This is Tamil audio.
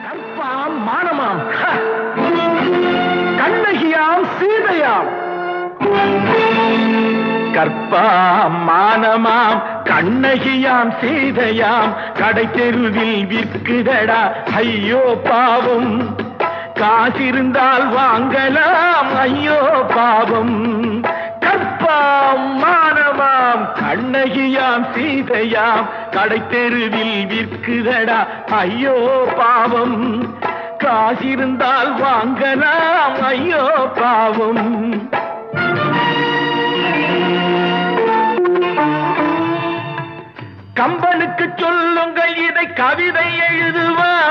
கற்பாம் மானமாம் கண்ணகியாம் சீதையாம். கற்பாம் மானமாம் கண்ணகியாம் சீதையாம் கடை தெருவில் விற்குதடா ஐயோ பாவம். காசிருந்தால் வாங்கலாம் ஐயோ பாவம். கற்பாம் மானமாம் கண்ணகியாம் சீதையாம் கடை தெருவில் விற்குதடா ஐயோ பாவம். காசிருந்தால் வாங்கலாம் ஐயோ பாவம். கம்பனுக்கு சொல்லுங்கள் இதை கவிதை எழுதுவார்.